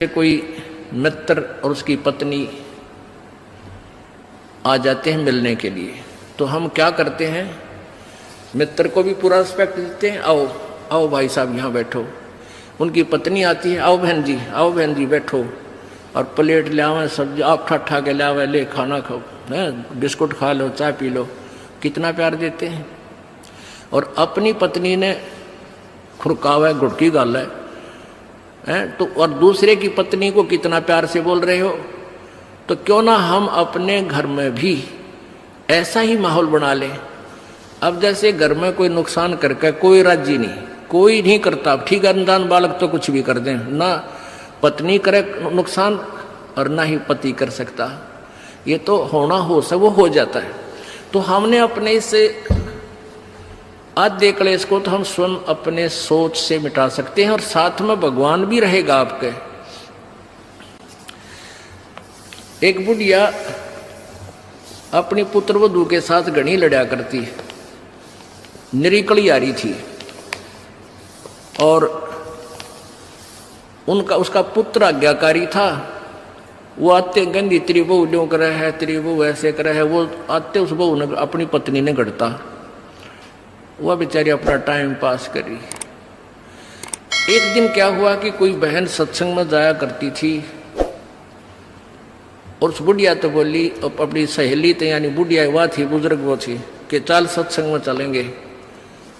कोई मित्र और उसकी पत्नी आ जाते हैं मिलने के लिए, तो हम क्या करते हैं, मित्र को भी पूरा रिस्पेक्ट देते हैं। आओ आओ भाई साहब यहाँ बैठो। उनकी पत्नी आती है, आओ बहन जी बैठो, और प्लेट ले आवे, सब्जी आप ठा के ले आवे, ले खाना खाओ, बिस्कुट खा लो, चाय पी लो। कितना प्यार देते हैं। और अपनी पत्नी ने खुरकावा गुड़की गाल है तो, और दूसरे की पत्नी को कितना प्यार से बोल रहे हो। तो क्यों ना हम अपने घर में भी ऐसा ही माहौल बना लें। अब जैसे घर में कोई नुकसान करके कोई राजी नहीं, कोई नहीं करता, ठीक है, अनजान बालक तो कुछ भी कर दें, ना पत्नी करे नुकसान और ना ही पति कर सकता। ये तो होना हो सब वो हो जाता है। तो हमने अपने इससे आधे क्लेश को तो हम स्वयं अपने सोच से मिटा सकते हैं, और साथ में भगवान भी रहेगा आपके। एक बुढ़िया अपनी पुत्र वधू के साथ घड़ी लड़ा करती, निरीकली आ रही थी, और उसका पुत्र आज्ञाकारी था। वो आते गंदी तेरी बहू ड्यों करे है, तेरी बहू ऐसे करे है। वो आते उस बहू ने अपनी पत्नी ने गढ़ता, वह बेचारी अपना टाइम पास करी। एक दिन क्या हुआ कि कोई बहन सत्संग में जाया करती थी, और उस बुढ़िया तो बोली, अपनी सहेली तो यानी बुढ़िया वह थी, बुजुर्ग वो थी, कि चल सत्संग में चलेंगे,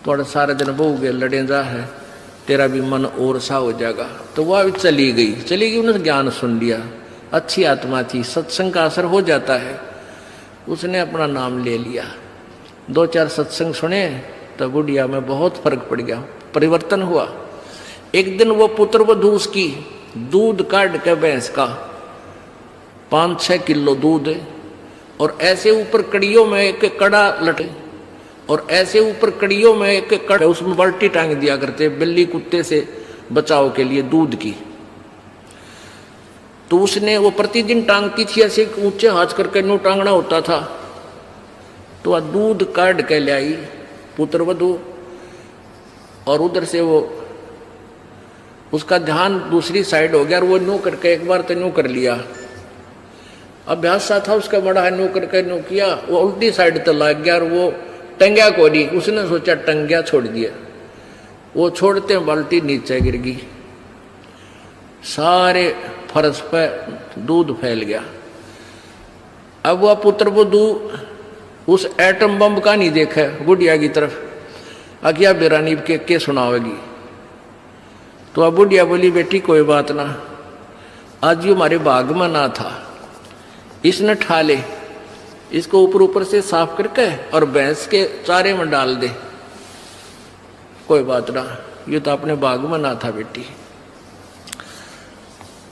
थोड़ा सारे दिन बहू के लड़े जा है, तेरा भी मन और सा हो जाएगा। तो वह भी चली गई। उन्होंने ज्ञान सुन लिया, अच्छी आत्मा थी, सत्संग का असर हो जाता है। उसने अपना नाम ले लिया, 2-4 सत्संग सुने, तो बुढ़िया में बहुत फर्क पड़ गया, परिवर्तन हुआ। एक दिन वो पुत्र वधू उसकी दूध काट के भैंस का 5-6 किलो दूध, और ऐसे ऊपर कड़ियों में एक कड़ा लटे, और ऐसे ऊपर कड़ियों में एक कड़ा, उसमें बाल्टी टांग दिया करते बिल्ली कुत्ते से बचाव के लिए दूध की। तो उसने वो प्रतिदिन टांगती थी, ऐसे ऊंचे हाथ करके नो टांगना होता था। तो वह दूध काट के ले आई पुत्र वधू, और उधर से वो उसका ध्यान दूसरी साइड हो गया, और वो नो करके एक बार तो नो कर लिया, अभ्यास सा था उसका बड़ा है, नो करके नो किया, वो उल्टी साइड तो लग गया, और वो टंग्या को नहीं, उसने सोचा टंग्या छोड़ दिया, वो छोड़ते बाल्टी नीचे गिर गई, सारे फर्श पे दूध फैल गया। अब वह पुत्र वधू उस एटम बम का नहीं देखा बुढ़िया की तरफ, अज्ञा बेरानी के सुनावेगी। तो अब बुढ़िया बोली, बेटी कोई बात ना, आज ये हमारे बाग में ना था, इसने ठा ले, इसको ऊपर से साफ करके और भैंस के चारे में डाल दे, कोई बात ना, ये तो अपने बाग में ना था बेटी।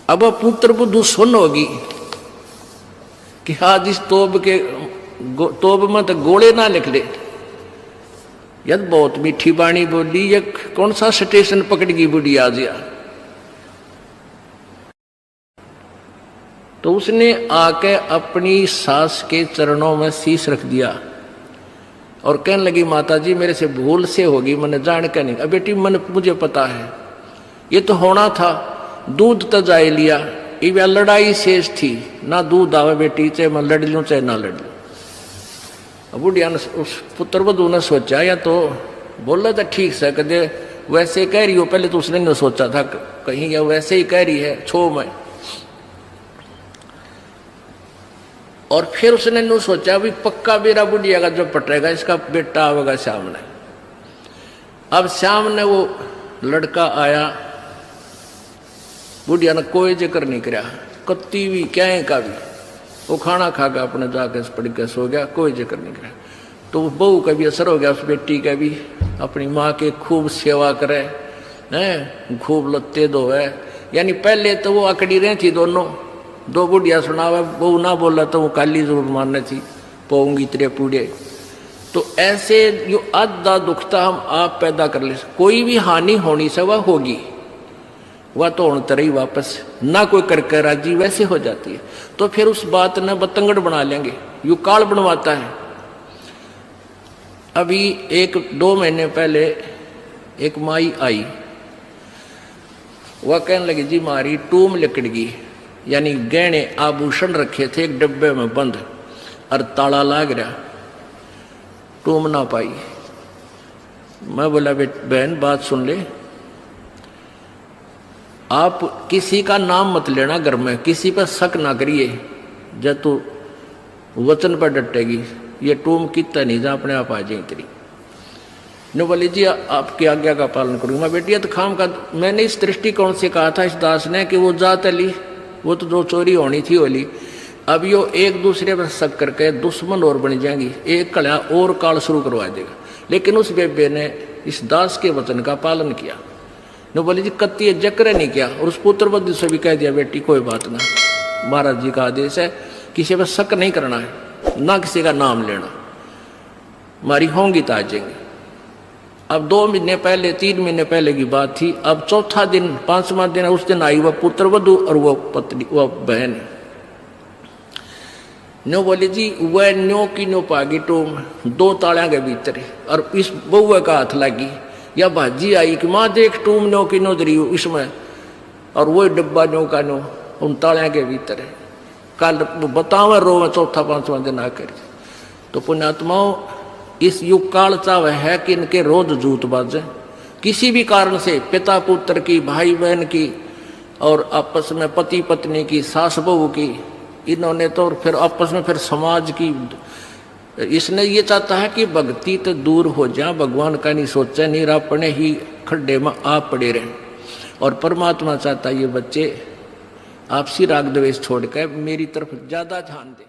अब पुत्र वधू सुन होगी कि आज इस तोब में तो गोले ना निकले, यद बहुत मीठी बाणी बोली, ये कौन सा स्टेशन पकड़गी बुढ़ी आज या। तो उसने आके अपनी सास के चरणों में शीश रख दिया, और कहने लगी, माता जी मेरे से भूल से होगी, मैंने जान के नहीं। अब बेटी मन मुझे पता है, ये तो होना था, दूध तो जाए लिया, ये लड़ाई शेष थी, ना दूध आवे बेटी, चाहे मैं लड़ लूँ चाहे ना लड़ लूँ। बुढ़िया ने, उस पुत्र वधू ने सोचा, या तो बोला था ठीक से, कदे वैसे कह रही हो, पहले तो उसने न सोचा था कहीं या वैसे ही कह रही है छो में, और फिर उसने न सोचा भी पक्का मेरा बुढ़िया का जो पटेगा, इसका बेटा आवेगा सामने। अब सामने वो लड़का आया, बुढ़िया ने कोई जिक्र नहीं कराया, कत्ती भी क्या का भी, वो खाना खा के अपने जाके पड़ के सो गया, कोई जिक्र नहीं कराया। तो बहू का भी असर हो गया, उस बेटी का भी, अपनी माँ के खूब सेवा करे हैं, खूब लत्ते धोवे। यानी पहले तो वो अकड़ी रही थी दोनों, दो बुढ़िया सुनावे, बहू ना बोला तो वो काली जरूर मारने थी, पोऊंगी तेरे पूड़े। तो ऐसे जो आधा दुखता हम आप पैदा कर ले, कोई भी हानि होनी से वह होगी, वह तो होने तरह ही वापस ना कोई करके राजी वैसे हो जाती है। तो फिर उस बात ने बतंगड़ बना लेंगे, यू काल बनवाता है। अभी 1-2 महीने पहले एक माई आई, वह कहने लगी जी मारी टूम लिकड़गी, यानी गहने आभूषण रखे थे एक डब्बे में बंद और ताला लाग रहा, टूम ना पाई। मैं बोला बहन बात सुन ले, आप किसी का नाम मत लेना घर में, किसी पर शक ना करिए, जब तू वचन पर डटेगी ये टूम कितना नहीं जा अपने आप आ जाए तेरी। ने बोली जी आपकी आज्ञा का पालन करूंगा। मैं बेटी तो खाम का मैंने इस दृष्टिकोण से कहा था इस दास ने कि वो जात अली वो तो जो चोरी होनी थी होली, अब यो एक दूसरे पर शक करके दुश्मन और बन जाएंगी, एक कड़ा और काल शुरू करवा देगा। लेकिन उस बेबे ने इस दास के वचन का पालन किया। ने बोली जी कत्ती जक्र नहीं किया, और उस पुत्र बद्ध से भी कह दिया बेटी कोई बात ना, महाराज जी का आदेश है किसी पर शक नहीं करना है, ना किसी का नाम लेना, हमारी होंगी तो आ जाएंगे। अब 2 महीने पहले 3 महीने पहले की बात थी। अब चौथा दिन 5वां दिन उस दिन आई वह पुत्र वधू और वह पत्नी वह बहन। न्यो बोली जी वह न्यो की न्यो पागी टूम 2 तालिया के भीतर, और इस बउआ का हाथ लगी या भाजी आई कि माँ देख टूम न्यो की नो दरी इसमें, और वही डब्बा न्यो का न्यो उन तालिया के भीतर है। कल बतावा रो में चौथा 5वां दिन आकर। तो पुण्यात्माओं इस युग काल चाह है कि इनके रोज जूत बाजे, किसी भी कारण से पिता पुत्र की, भाई बहन की, और आपस में पति पत्नी की, सास बहू की, इन्होंने तो फिर आपस में फिर समाज की। इसने ये चाहता है कि भक्ति तो दूर हो जाए, भगवान का नहीं सोचे, नहीं अपने ही खड्डे में आप पड़े रहें। और परमात्मा चाहता है ये बच्चे आपसी राग द्वेष छोड़कर मेरी तरफ ज्यादा ध्यान दें।